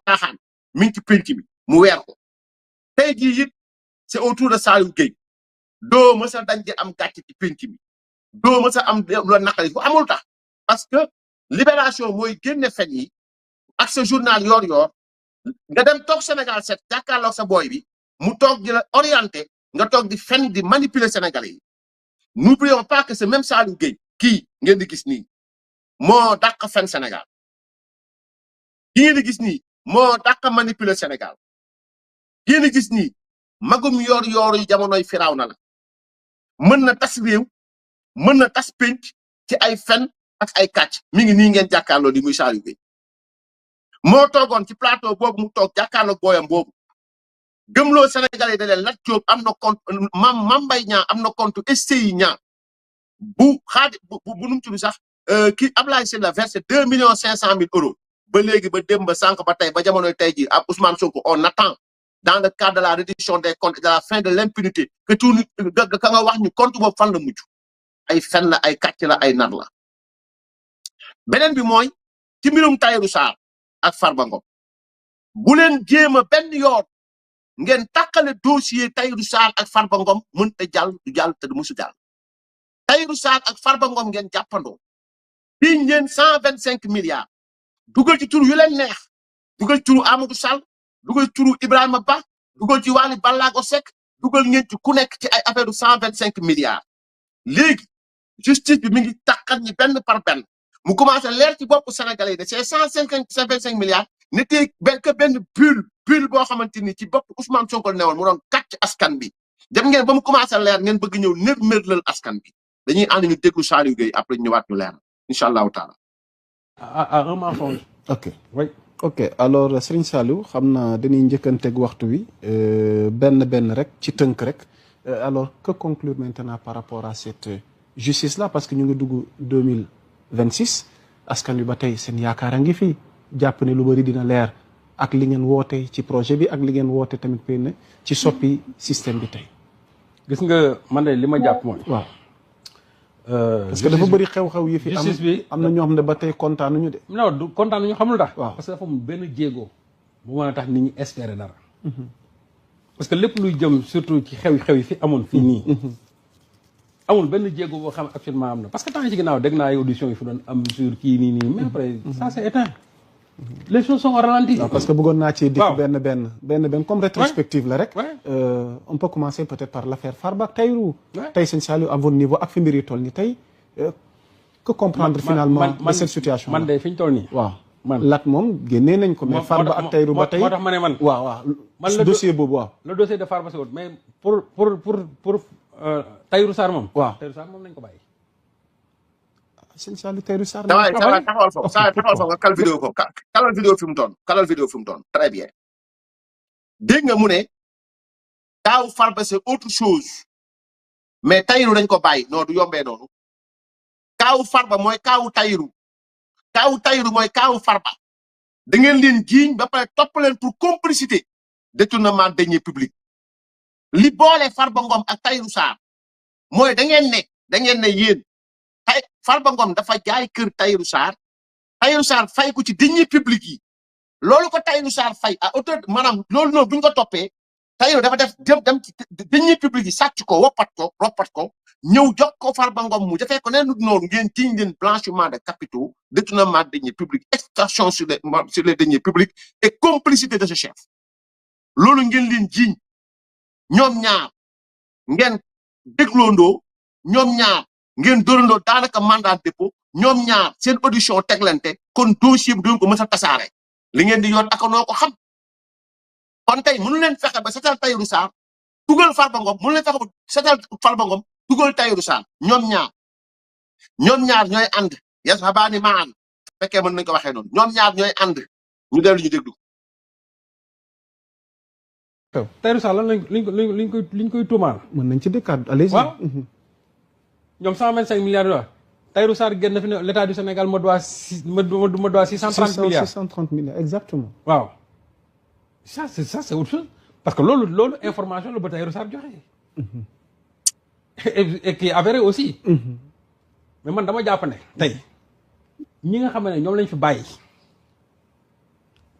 caaxaan mi ngi ci penc bi mu weer ko tey jii it c'est autour de Saliou Gueye doo mës a dañ di am gàcce ci penc bi doo mës a am lu naqari fu amul tax parce que libération mooy génne fen yi ak sa journal yor-yor nga dem toog Sénégal set jàkkaarloog sa booy bi mu toog di la orienté nga toog di fen di manipuler Sénégalais yi n'oublions pas que c'est même Saliou Gueye kii ngeen di gis nii moo dàq fen Sénégal kii ngeen di gis nii moo dàq manipuler Sénégal kii ngeen di gis nii magum yor-yor yu jamonoy firaaw na la mën na tas réew mën na tas penc ci ay fen ak ay kàcc mi ngi nii ngeen jàkkaarloo di muy Saliou Gueye moo toogoon ci plateau boobu mu toog jàkkaarloo booyam boobu gëmloo Sénégalais da leen Lat Diop am na compte Mame Mbaye Niang am na compte SCI Niang bu xaadi bu num tudd sax kii Ablaye Sylla versé 2,5 millions ba léegi ba démb ba sànq ba tey ba jamonoy tey jii ab Ousmane Sonko on attend dans le cadre de la réduction des comptes et de la fin de l'impunité que tout ka nga wax ñu compte boobu fan la mujj ay fen la ay kàcc la ay nar la beneen bi mooy ci mbirum Tahirou Sarr ak Farba Ngom bu leen jéem a benn yoon ngeen tàqale dossier Tahirou Sarr ak Farba Ngom mënta jàll du jàll te du musu jàll Tahirou Sarr ak Farba Ngom ngeen jàppandoo biñ leen 125 milliards dugal ci turu yu leen neex dugal ci turu Amadou Sall dugal ci turu Ibrahima Ba dugal ci Waly Ballago Seck dugal ngeen ci ku nekk ci ay affaire du 125 milliards léegi justice bi mi ngi tàqal ñi benn par benn mu commencé leer ci bopp Sénégalais yi de ces 125 milliards n'était que benn bulle boo xamante ni ci bopp Ousmane Sonko newoon mu doon kàcc askan bi dem ngeen ba mu commencé leer ngeen bëgg ñëw nërmërlal askan bi dañuy ànd ñu déglu Saliou Gueye après ñëwaat ñu leer incha allahu taala. Un mensonge. ok oui. ok alors Serigne Saliou xam naa dañuy njëkkanteeg waxtu wi benn rek ci tënk rek alors que conclure maintenant par rapport à cette justice là parce que ñu ngi dugg 2026 askan wi ba tey seen yaakaar a ngi fi jàpp ne lu bëri dina leer ak li ngeen woote ci projet bi ak li ngeen woote tamit pay na ci soppi système bi tey. gis nga man de li ma jàpp mooy. waaw parce que dafa bëri xew-xew yi fi am justice bi am na ñoo xam ne ba tey kontaanuñu de. non du kontaanuñu xamul tax. waaw parce que dafa am benn jéego bu mën a tax nit ñi espérer dara. parce que lépp luy jëm surtout ci xew yi fi amoon fii nii. amul benn jéego boo xam actuellement am na parce que temps yi ci ginnaaw dégg naa ay auditions yi fi doon am sur kii nii mais après ça c'est éteint. les choses sont au ralenti. non parce que bëggoon naa ci dikk benn comme rétrospective la rek. on peut commencer peut-être par l'affaire Farba ak Tahirou. tey sëñ Saliou à votre niveau ak fi mbir yi toll nii tey que comprendre finalement de cette situation man de fi ñu toll nii. waaw lat moom génnee nañ ko. mais Farba ak Tahirou ba tey moo tax ma ne man. waaw man dossier boobu waaw. le dossier de Farba c'est autre mais pour Tahirou Sarr moom. waaw Tahirou Sarr moom nañ ko bàyyi. sëñ Saliou Tahirou Sarr. waaye taxawal foofu nga kal vidéo ko kalal vidéo fi mu doon très bien dégg nga mu ne kaaw Farba c'est autre chose mais Tahirou dañ ko bàyyi non du yombee noonu kaawu Farba mooy kaawu Tahirou mooy kaawu Farba da ngeen leen jiiñ ba pare topp leen pour complicité détournement de deniers publics li boole Farba Ngom ak Tahirou Sarr mooy da ngeen ne yéen Farba Ngom dafa jaay kër Tahirou Sarr fay ko ci deniers publics yi loolu ko Tahirou Sarr fay à hauteur maanaam loolu noonu bu ñu ko toppee Tahirou dafa def dem ci deniers publics yi sàcc ko roppat ko ñëw jox ko Farba Ngom mu defee ko neen noonu ngeen tiñ leen blanchiment de capitaux détournement de deniers publics extorsion sur les deniers publics et complicité de ce chef loolu ngeen leen jiiñ ñoom ñaar ngeen dégloondoo ñoom ñaar ngeen dóorandoo daanaka mandat dépôt ñoom ñaar seen audition teglante kon dossier bi doon ko mës a tasaare li ngeen di yoon ak noo ko xam kon tey mënu leen fexe ba setal Tahirou Sarr dugal Farba Ngom mënu leen fexe ba setal Farba Ngom dugal Tahirou Sarr ñoom ñaar ñooy ànd yas xabaani maa ànd fekkee mën nañu ko waxee noonu ñoom ñaar ñooy ànd ñu dellu ñu déglu. Tahirou Sarr lan liñ koy tuumaal. mën nañ ci dëkkaat allez-y. waaw ñoom 125 milliards de dollars Tahirou Sarr génn fi ne l'état du Sénégal me doit 630 milliards 630 milliards exactement. waaw ça c'est autre chose parce que loolu information la ba Tahirou Sarr joxe. et qui est avéré aussi. mais man dama jàpp ne tey ñi nga xam ne ñoom lañ fi bàyyi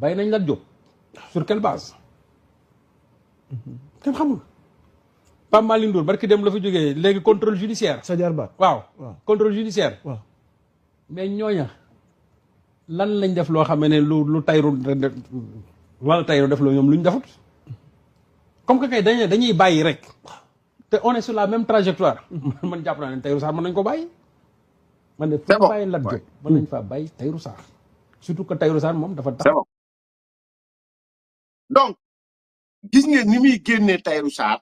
nañ Lat Diop sur quelle base kenn xamul. Pape Malick Ndour barki dem la fa jógee léegi contrôle judiciaire. sa jarbaat waaw contrôle judiciaire. waaw mais ñooña lan lañ def loo xam ne lu Tahirou wala Tahirou def loo ñoom luñ defut comme que kay dañuy bàyyi rek te on est sur la même trajectoire man jàpp naa ne Tahirou Sarr mën nañ ko bàyyi. man de fu ñu bàyyi Lat Diop mën nañ faa bàyyi Tahirou Sarr surtout que Tahirou Sarr moom dafa tax. donc gis ngeen ni muy génnee Tahirou Sarr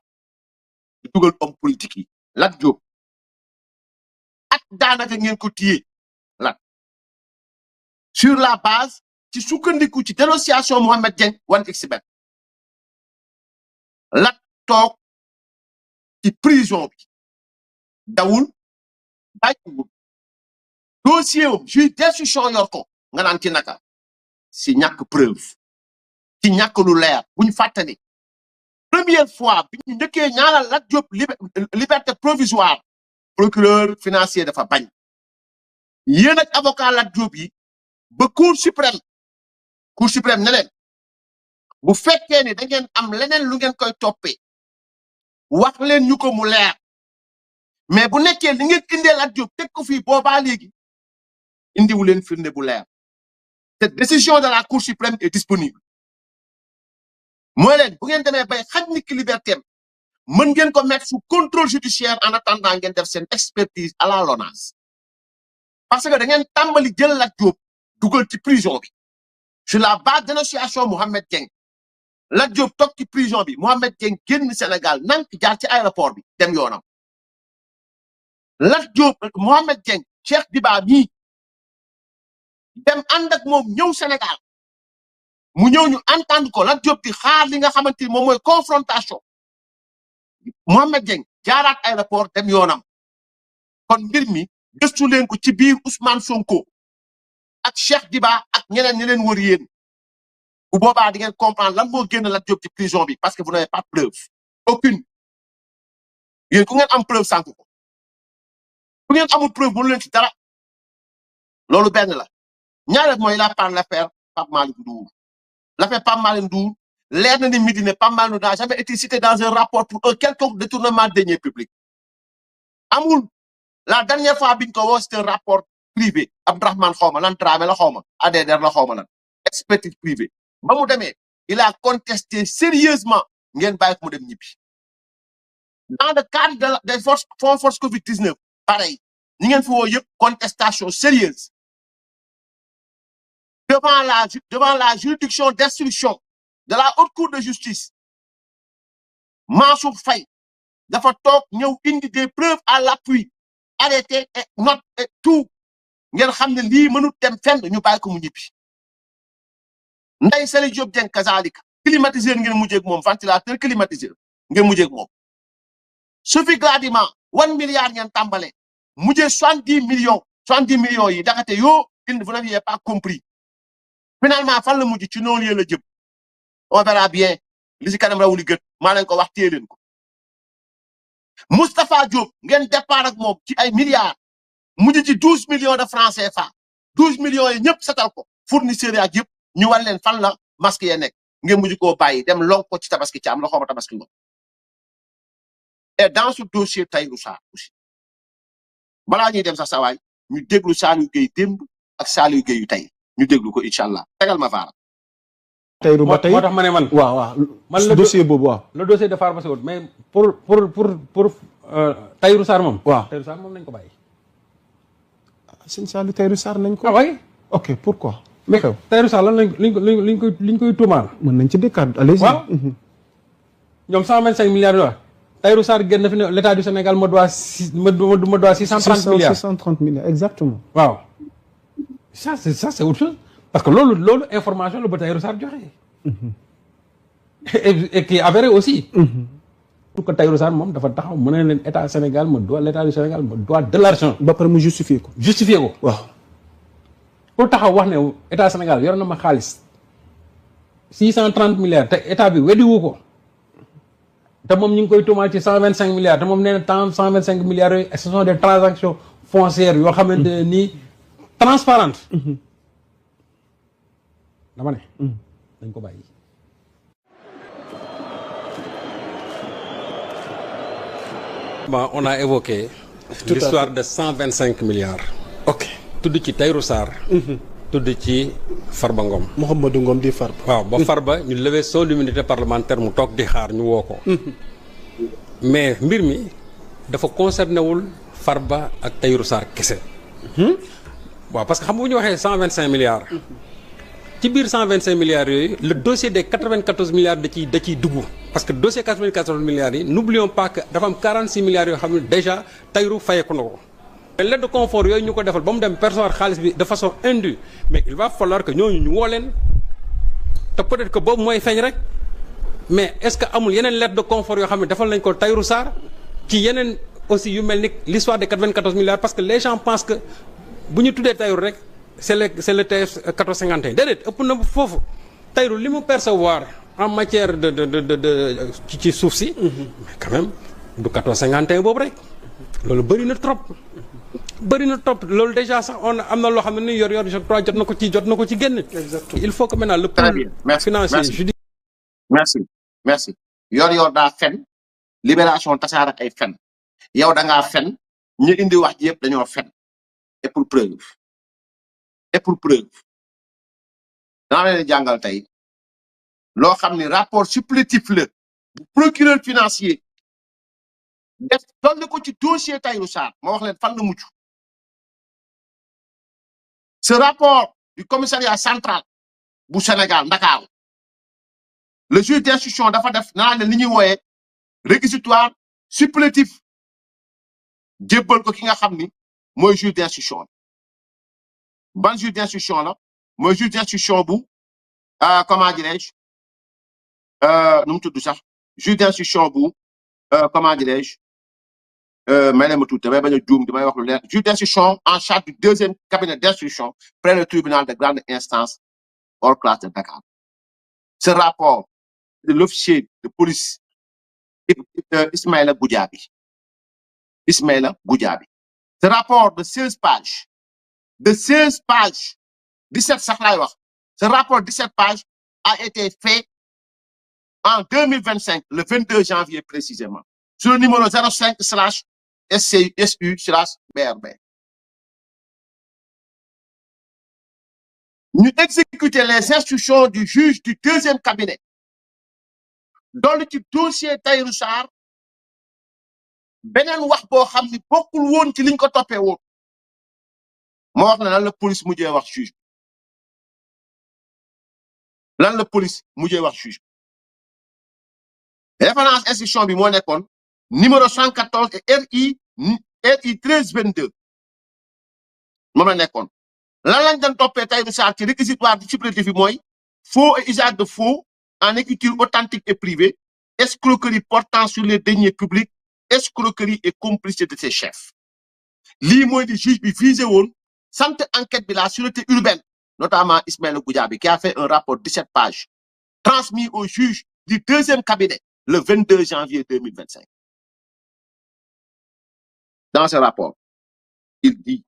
di dugal homme politique yi Lat Diop at daanaka ngeen ko téye Lat sur la base ci sukkandiku ci dénonciation Mohamed Dieng 1xBet Lat toog ci prison bi dawul bàyyiwul dossier am juge d'instruction yor ko nga naan ci naka si ñàkk preuve ci ñàkk lu leer bu ñu fàttali première fois bi ñu njëkkee ñaanal Lat Diop liberté provisoire procureur financier dafa bañ yéen ak avocat Lat Diop yi ba cour suprême ne leen bu fekkee ni da ngeen am leneen lu ngeen koy toppee wax leen ñu ko mu leer mais bu nekkee li ngeen indee Lat Diop teg ko fii boobaa léegi indiwu leen firnde bu leer cette décision de la cour suprême est disponible mooy leen bu ngeen demee bay xaj nit ki liberté mën ngeen ko mettre sous contrôle judiciaire en attendant ngeen def seen expertise à la LONASE parce que da ngeen tàmbali jël Lat Diop dugal ci prison bi sur la base dénonciation Mohamed Dieng Lat Diop toog ci prison bi Mohamed Dieng génn Sénégal nank jaar ci aéroport bi dem yoonam Lat Diop Mohamed Dieng Cheikh Diba mii dem ànd ak moom ñëw Sénégal mu ñëw ñu entendre ko Lat Diop di xaar li nga xamante ni moom mooy confrontation Mohamed Dieng jaaraat aéroport dem yoonam kon mbir mi gëstu leen ko ci biir Ousmane Sonko ak Cheikh Diba ak ñeneen ñi leen wër yéen bu boobaa di ngeen comprendre lan moo génn Lat Diop ci prison bi parce que vous n'avez pas de preuve aucune yéen ku ngeen am preuve sànq ko ku ngeen amul preuve mënu leen ci dara loolu benn la ñaareel mooy la par l'affaire Pape Malick Ndour l'affaire Pape Malick Ndour leer na ni midi ne Pape Malick Ndour n'a jamais été cité dans un rapport pour un quelconque détournement de deniers publics amul la dernière fois biñ ko woo c'est un rapport privé Abdourahmane xawma lan Dramé la xawma ADDR la xawma lan expertise privée ba mu demee il a contesté sérieusement ngeen bàyyi ko mu dem ñibbi dans le cadre des forces Covid-19 pareil ñi ngeen fi woo yëpp contestation sérieuse devant la juridiction d'instruction de la haute cour de justice Mansour Faye dafa toog ñëw indi des preuves à l'appui arrêté et note et tout ngeen xam ne lii mënut dem fenn ñu bàyyi ko mu ñibbi Ndeye Saly Diop Dieng kazalika climatiseur ngeen mujjee ak moom ventilateur climatiseur ngeen mujjee ak moom Sophie Gladima 1 milliard ngeen tàmbale mujjee 70 millions yi dakate yoo vous n'aviez pas compris finalement fan la mujj ci noonu yéen la jëm on verra bien li si kanam rawuli gët maa leen ko wax téye leen ko Moustapha Diop ngeen départ ak moom ci ay milliards mujj ci 12 millions de francs CFA 12 millions yi ñëpp setal ko fournisseurs yi ak yëpp ñu war leen fan la masque ya nekk ngeen mujj koo bàyyi dem lonk ko ci tabaski ci am la xooma tabaski ngo et dans ce dossier Tahirou Sarr aussi balaa ñuy dem sax sawaay ñu déglu Saliou Gueye démb ak Saliou Gueye yu tey ñu déglu ko incha allah tegal ma faara Tahirou ba tey moo tax ma ne man waaw man le dossier boobu waaw le dossier de Farba Senghor mais pour Tahirou Sarr moom waaw Tahirou Sarr moom nañ ko bàyyi sëñ Saliou Tahirou Sarr nañ ko oui ok pourquoi mais Tahirou Sarr lan liñ koy tuumaal mën nañ ci dëkkaat allez-y waaw ñoom 125 milliards la Tahirou Sarr génn fi ne l'état du Sénégal me doit 630 milliards 630 milliards exactement waaw ça c'est autre chose parce que loolu information la ba Tahirou Sarr joxe et qui est avéré aussi pour que Tahirou Sarr moom dafa taxaw mu ne leen état Sénégal l'état du Sénégal me doit de l'argent ba pare mu justifier ko waaw pour taxaw wax ne état Sénégal yor na ma xaalis 630 milliards te état bi weddiwu ko te moom ñu ngi koy tuumaal ci 125 milliards te moom nee na temps 125 milliards yooyu ce sont des transactions foncières yoo xamante ne nii transparentes dama ne dañ ko bàyyi On a évoqué l'histoire de 125 milliards. Ok. tudd ci Tahirou Sarr. tudd ci Farba Ngom. Mouhamadou Ngom di Farba. waaw ba Farba ñu lever son immunité parlementaire mu toog di xaar ñu woo ko. mais mbir mi dafa concerné wul Farba ak Tahirou Sarr kese. waaw parce que xam nga bu ñu waxee 125 milliards. ci biir 125 milliards yooyu le dossier des 94 milliards da ciy dugg. parce que dossier 94 milliards yi n'oublions pas que dafa am 46 milliards yoo xam ne déjà Tahirou fayeku na ko. lettre de confort yooyu ñu ko defal ba mu dem percevoir xaalis bi de façon indue mais il va falloir que ñooñu ñu woo leen te peut-être que boobu mooy feeñ rek mais est-ce que amul yeneen lettre de confort yoo xam ne defal nañ ko Tahirou Sarr ci yeneen aussi yu mel ni l'histoire des 94 milliards parce que les gens pensent que bu ñu tuddee Tahirou rek c'est le TF 1451 déedéet ëpp na foofu Tahirou li mu percevoir en matière de ci suuf si mais quand même du 1451 boobu rek loolu bëri na trop loolu déjà sax on am na loo xam ne ni yor je crois jot na ko ci génn. Exactement. Il faut que maintenant le pool financier judiciaire. merci yor daa fen libération tasaare ak ay fen yow da ngaa fen ñu indi wax ji yëpp dañoo fen et pour preuve danaa leen jàngal tey loo xam ni rapport supplétif la bu procureur financier def dolli ko ci dossier Tahirou Sarr ma wax leen fan la mucc ce rapport du commissariat central bu Sénégal Dakar le juge d'instruction dafa def naa ne li ñuy wooyee réquisitoire supplétif jébbal ko ki nga xam ni mooy juge d'instruction ban juge d'instruction la mooy juge d'instruction bu comment dirais-je nu mu tudd sax juge d'instruction bu comment dirais-je may leen ma tuuti damay bañ a juum damay wax lu leer juge d'instruction en charge du deuxième cabinet d'instruction près le tribunal de grande instance hors classe de Dakar. Ce rapport de l'officier de police Ismaïla Goudiaby. Ce rapport de 16 pages 17 sax laay wax ce rapport 17 pages a été fait en 2025 le 22 janvier précisément sur le numéro 05/SU/BRB. Ñu exécuter les instructions du juge du deuxième cabinet dolli ci dossier Tahirou Sarr beneen wax boo xam ni bokkul woon ci liñ ko toppee woon moo wax ne lan la police mujjee wax juge référence instruction bi moo nekkoon numéro 114 et RI 1322 moom la nekkoon lan lañ doon toppee Tahirou Sarr ci réquisitoire du supplétif bi mooy faux et usage de faux en écriture authentique et privée escroquerie portant sur les deniers publics escroquerie et complicité de ses chefs lii mooy di juge bi visé woon sant enquête bi la sûreté urbaine notamment Ismaïla Goudiaby qui a fait un rapport 17 pages transmis au juge du deuxième cabinet le 22 janvier 2025. Dans ce rapport, il dit